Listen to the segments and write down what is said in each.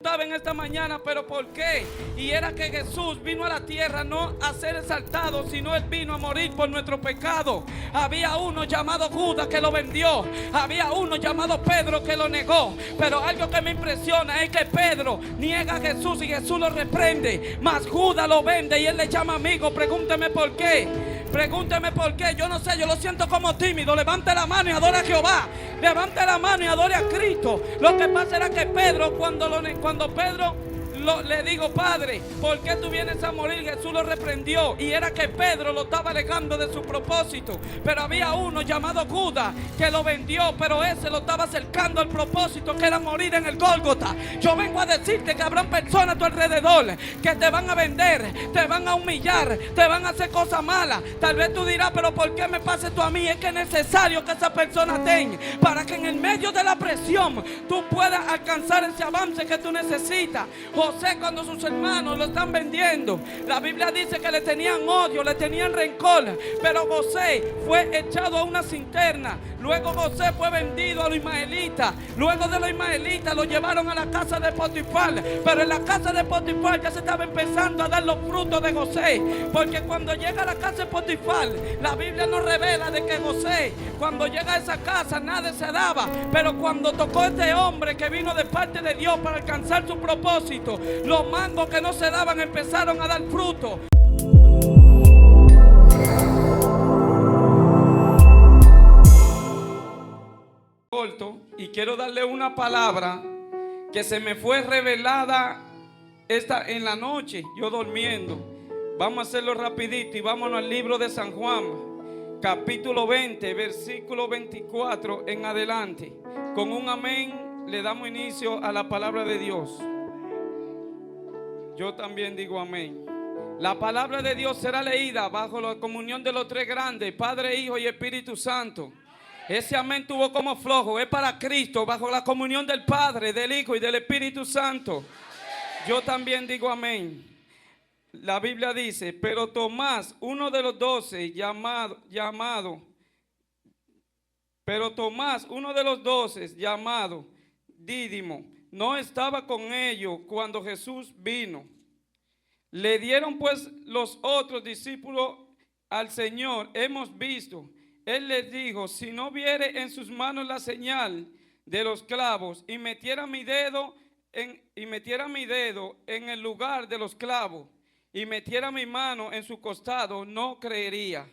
Estaba en esta mañana, pero ¿por qué? Y era que Jesús vino a la tierra no a ser exaltado, sino Él vino a morir por nuestro pecado. Había uno llamado Judas que lo vendió, había uno llamado Pedro que lo negó. Pero algo que me impresiona es que Pedro niega a Jesús y Jesús lo reprende, mas Judas lo vende y Él le llama amigo. Pregúnteme por qué. Pregúnteme por qué. Yo no sé, yo lo siento como tímido. Levante la mano y adora a Jehová. Levante la mano y adore a Cristo. Lo que pasa era que Pedro, cuando Pedro le digo, Padre, ¿por qué tú vienes a morir? Jesús lo reprendió. Y era que Pedro lo estaba alejando de su propósito. Pero había uno llamado Judas que lo vendió, pero ese lo estaba acercando al propósito, que era morir en el Gólgota. Yo vengo a decirte que habrán personas a tu alrededor que te van a vender, te van a humillar, te van a hacer cosas malas. Tal vez tú dirás, pero ¿por qué me pasa esto a mí? Es que es necesario que esa persona tenga, para que en el medio de la presión tú puedas alcanzar ese avance que tú necesitas. José, cuando sus hermanos lo están vendiendo, la Biblia dice que le tenían odio, le tenían rencor, pero José fue echado a una cisterna. Luego José fue vendido a los ismaelitas. Luego de los ismaelitas lo llevaron a la casa de Potifar. Pero en la casa de Potifar ya se estaba empezando a dar los frutos de José, porque cuando llega a la casa de Potifar, la Biblia nos revela de que José, cuando llega a esa casa, nada se daba. Pero cuando tocó este hombre que vino de parte de Dios para alcanzar su propósito, los mangos que no se daban empezaron a dar fruto. Y quiero darle una palabra que se me fue revelada en la noche, yo durmiendo. Vamos a hacerlo rapidito y vámonos al libro de San Juan, capítulo 20, versículo 24 en adelante. Con un amén le damos inicio a la palabra de Dios. Yo también digo amén. La palabra de Dios será leída bajo la comunión de los tres grandes, Padre, Hijo y Espíritu Santo. Ese amén tuvo como flojo, es para Cristo, bajo la comunión del Padre, del Hijo y del Espíritu Santo. Yo también digo amén. La Biblia dice, pero Tomás, uno de los 12, llamado Dídimo, no estaba con ellos cuando Jesús vino. Le dieron pues los otros discípulos al Señor, hemos visto. Él les dijo, si no viere en sus manos la señal de los clavos y metiera mi dedo en el lugar de los clavos y metiera mi mano en su costado, no creería.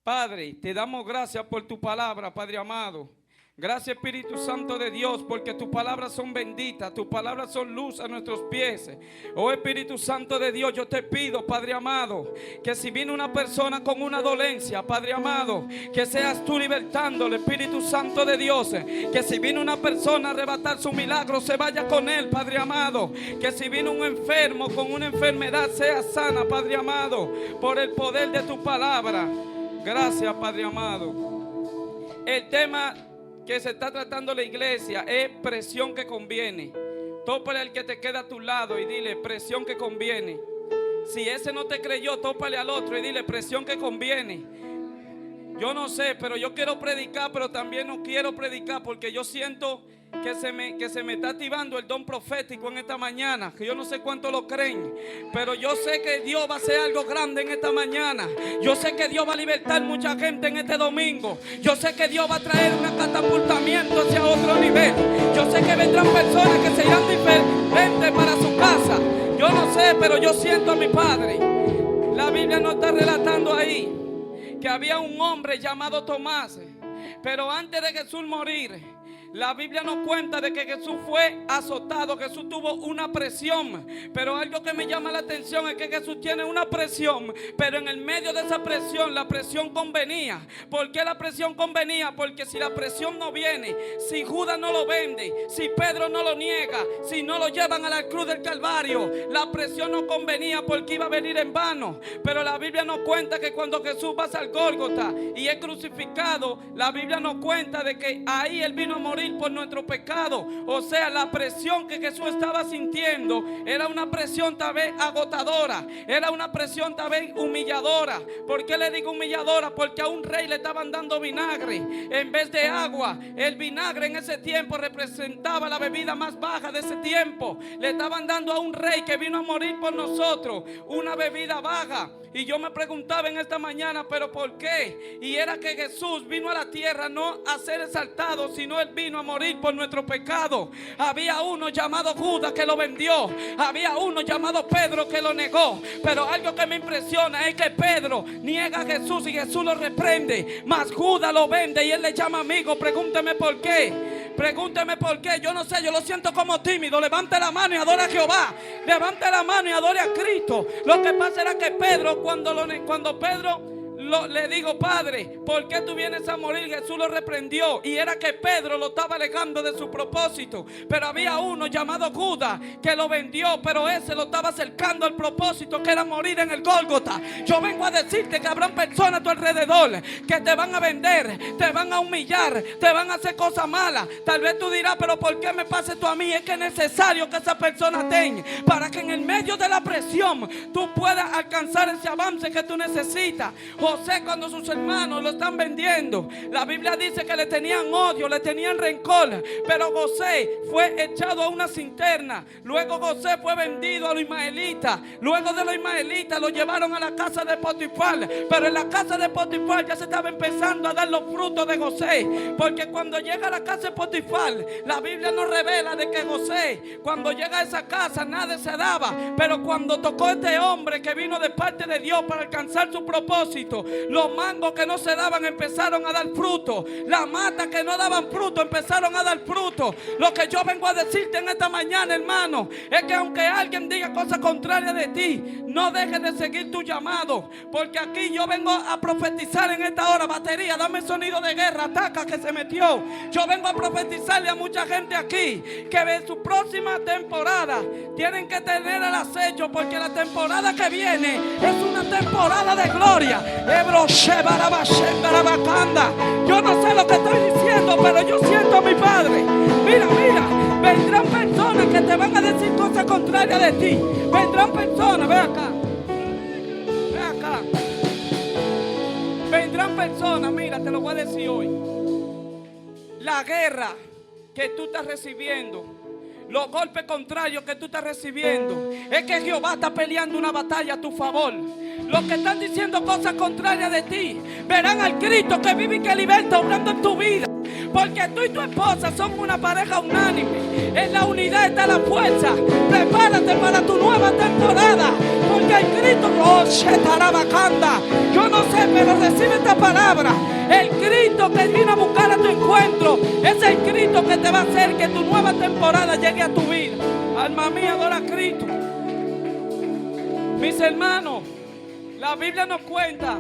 Padre, te damos gracias por tu palabra, Padre amado. Gracias, Espíritu Santo de Dios, porque tus palabras son benditas, tus palabras son luz a nuestros pies. Oh Espíritu Santo de Dios, yo te pido, Padre amado, que si viene una persona con una dolencia, Padre amado, que seas tú libertándole, Espíritu Santo de Dios. Que si viene una persona a arrebatar su milagro, se vaya con él, Padre amado. Que si viene un enfermo con una enfermedad, sea sana, Padre amado, por el poder de tu palabra. Gracias, Padre amado. El tema que se está tratando la iglesia es presión que conviene. Tópale al que te queda a tu lado y dile presión que conviene. Si ese no te creyó, tópale al otro y dile presión que conviene. Yo no sé, pero yo quiero predicar, pero también no quiero predicar porque yo siento que se me está activando el don profético en esta mañana, que yo no sé cuánto lo creen, pero yo sé que Dios va a hacer algo grande en esta mañana. Yo sé que Dios va a libertar mucha gente en este domingo. Yo sé que Dios va a traer un catapultamiento hacia otro nivel. Yo sé que vendrán personas que se irán diferentes para su casa. Yo no sé, pero yo siento a mi Padre. La Biblia nos está relatando ahí que había un hombre llamado Tomás, pero antes de Jesús morir, la Biblia nos cuenta de que Jesús fue azotado, Jesús tuvo una presión. Pero algo que me llama la atención es que Jesús tiene una presión, pero en el medio de esa presión, la presión convenía. ¿Por qué la presión convenía? Porque si la presión no viene, si Judas no lo vende, si Pedro no lo niega, si no lo llevan a la cruz del Calvario, la presión no convenía porque iba a venir en vano. Pero la Biblia nos cuenta que cuando Jesús va al Gólgota y es crucificado, la Biblia nos cuenta de que ahí Él vino a morir morir por nuestro pecado. O sea, la presión que Jesús estaba sintiendo era una presión tal vez agotadora, era una presión tal vez humilladora. ¿Por qué le digo humilladora? Porque a un rey le estaban dando vinagre en vez de agua. El vinagre en ese tiempo representaba la bebida más baja de ese tiempo. Le estaban dando a un rey que vino a morir por nosotros una bebida baja. Y yo me preguntaba en esta mañana, ¿pero por qué? Y era que Jesús vino a la tierra no a ser exaltado, sino Él vino a morir por nuestro pecado. Había uno llamado Judas que lo vendió. Había uno llamado Pedro que lo negó. Pero algo que me impresiona es que Pedro niega a Jesús y Jesús lo reprende. Mas Judas lo vende y Él le llama amigo. Pregúnteme por qué. Pregúnteme por qué. Yo no sé, yo lo siento como tímido. Levante la mano y adore a Jehová. Levante la mano y adore a Cristo. Lo que pasa era que Pedro, cuando Pedro le digo, Padre, ¿por qué tú vienes a morir? Jesús lo reprendió. Y era que Pedro lo estaba alejando de su propósito. Pero había uno llamado Judas que lo vendió, pero ese lo estaba acercando al propósito, que era morir en el Gólgota. Yo vengo a decirte que habrán personas a tu alrededor que te van a vender, te van a humillar, te van a hacer cosas malas. Tal vez tú dirás, pero ¿por qué me pasa esto a mí? Es que es necesario que esa persona tenga, para que en el medio de la presión tú puedas alcanzar ese avance que tú necesitas. José, cuando sus hermanos lo están vendiendo, la Biblia dice que le tenían odio, le tenían rencor. Pero José fue echado a una cisterna. Luego José fue vendido a los ismaelitas. Luego de los ismaelitas lo llevaron a la casa de Potifar. Pero en la casa de Potifar ya se estaba empezando a dar los frutos de José. Porque cuando llega a la casa de Potifar, la Biblia nos revela de que José, cuando llega a esa casa, nada se daba. Pero cuando tocó este hombre que vino de parte de Dios para alcanzar su propósito, los mangos que no se daban empezaron a dar fruto. Las matas que no daban fruto empezaron a dar fruto. Lo que yo vengo a decirte en esta mañana, hermano, es que aunque alguien diga cosas contrarias de ti, no dejes de seguir tu llamado. Porque aquí yo vengo a profetizar en esta hora. Batería, dame sonido de guerra, ataca que se metió. Yo vengo a profetizarle a mucha gente aquí que en su próxima temporada tienen que tener el acecho, porque la temporada que viene es una temporada de gloria. Yo no sé lo que estoy diciendo, pero yo siento a mi Padre. Mira, vendrán personas que te van a decir cosas contrarias de ti. Vendrán personas, ve acá. Vendrán personas, mira, te lo voy a decir hoy. La guerra que tú estás recibiendo, los golpes contrarios que tú estás recibiendo, es que Jehová está peleando una batalla a tu favor. Los que están diciendo cosas contrarias de ti verán al Cristo que vive y que liberta obrando en tu vida. Porque tú y tu esposa son una pareja unánime. En la unidad está la fuerza. Prepárate para tu nueva temporada, porque el Cristo, yo no sé, pero recibe esta palabra. El Cristo que vino a buscar a tu encuentro es el Cristo que te va a hacer que tu nueva temporada llegue a tu vida. Alma mía, adora a Cristo. Mis hermanos, la Biblia nos cuenta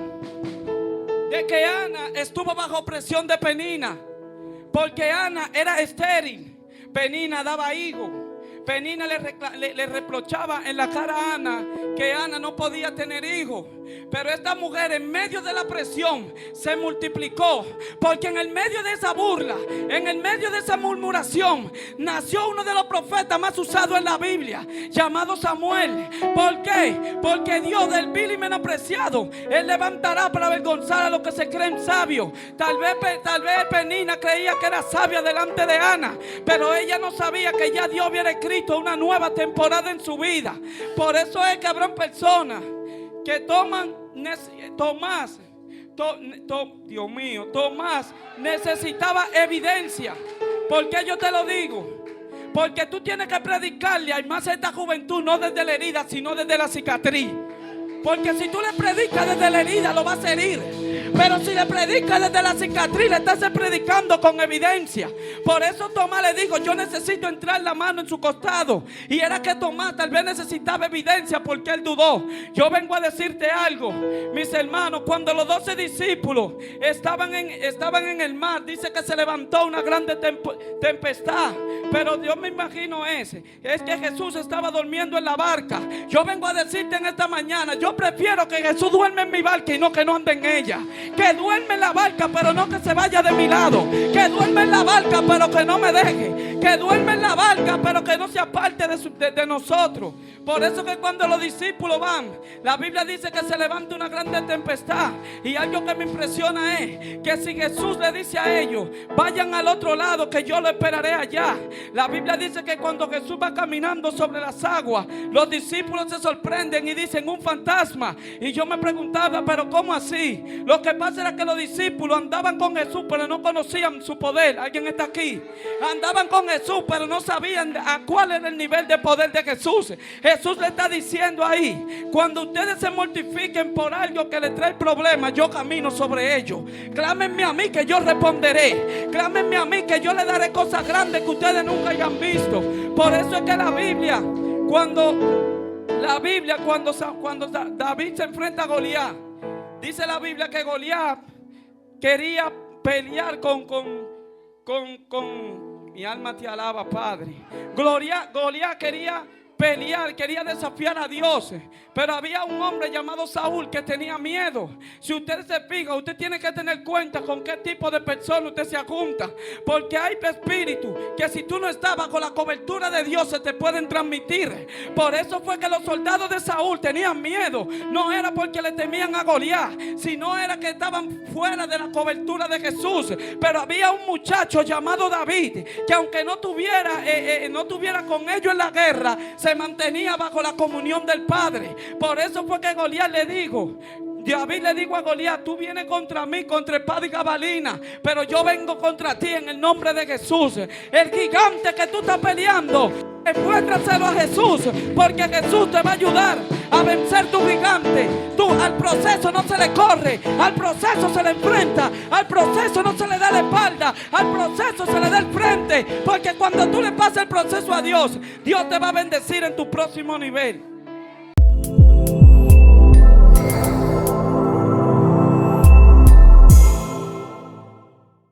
de que Ana estuvo bajo presión de Penina, porque Ana era estéril. Penina daba higo. Penina le reprochaba en la cara a Ana que Ana no podía tener hijos. Pero esta mujer, en medio de la presión, se multiplicó. Porque en el medio de esa burla, en el medio de esa murmuración, nació uno de los profetas más usados en la Biblia, llamado Samuel. ¿Por qué? Porque Dios, del vil y menospreciado, Él levantará para avergonzar a los que se creen sabios. Tal vez Penina creía que era sabia delante de Ana, pero ella no sabía que ya Dios había escrito una nueva temporada en su vida. Por eso es que habrán personas que Tomás necesitaba evidencia. ¿Por qué yo te lo digo? Porque tú tienes que predicarle a más a esta juventud, no desde la herida, sino desde la cicatriz. Porque si tú le predicas desde la herida, lo vas a herir. Pero si le predicas desde la cicatriz, le estás predicando con evidencia. Por eso Tomás le dijo, yo necesito entrar la mano en su costado. Y era que Tomás tal vez necesitaba evidencia, porque él dudó. Yo vengo a decirte algo, mis hermanos. Cuando los 12 discípulos estaban en el mar, dice que se levantó una grande tempestad. Pero yo me imagino es que Jesús estaba durmiendo en la barca. Yo vengo a decirte en esta mañana, yo prefiero que Jesús duerme en mi barca y no que no ande en ella. que duerme en la barca, pero no que se vaya de mi lado, que duerme en la barca, pero que no me deje, que duerme en la barca, pero que no sea parte de nosotros. Por eso que cuando los discípulos van, la Biblia dice que se levanta una grande tempestad. Y algo que me impresiona es que si Jesús le dice a ellos, vayan al otro lado, que yo lo esperaré allá. La Biblia dice que cuando Jesús va caminando sobre las aguas, los discípulos se sorprenden y dicen, un fantasma. Y yo me preguntaba, pero ¿cómo así? Lo que pasa era que los discípulos andaban con Jesús, pero no conocían su poder. ¿Alguien está aquí? Andaban con Jesús, pero no sabían a cuál era el nivel de poder de Jesús. Jesús le está diciendo ahí, cuando ustedes se mortifiquen por algo que les trae problemas, yo camino sobre ellos. Clámenme a mí que yo responderé. Clámenme a mí que yo le daré cosas grandes que ustedes nunca hayan visto. Por eso es que la Biblia, cuando David se enfrenta a Goliat, dice la Biblia que Goliat quería pelear con mi alma te alaba, Padre. Goliat quería pelear, quería desafiar a Dios, pero había un hombre llamado Saúl que tenía miedo. Si usted se fija, usted tiene que tener cuenta con qué tipo de persona usted se junta, porque hay espíritus que si tú no estás bajo la cobertura de Dios se te pueden transmitir. Por eso fue que los soldados de Saúl tenían miedo. No era porque le temían a Goliat, sino era que estaban fuera de la cobertura de Jesús. Pero había un muchacho llamado David que aunque no tuviera con ellos en la guerra, se mantenía bajo la comunión del Padre. Por eso fue que Goliat le dijo, David le dijo a Goliat, tú vienes contra mí, contra espada y jabalina, pero yo vengo contra ti en el nombre de Jesús. El gigante que tú estás peleando, muéstraselo a Jesús, porque Jesús te va a ayudar a vencer tu gigante. Tú al proceso no se le corre, al proceso se le enfrenta, al proceso no se le da la espalda, al proceso se le da el frente, porque cuando tú le pasas el proceso a Dios, Dios te va a bendecir en tu próximo nivel.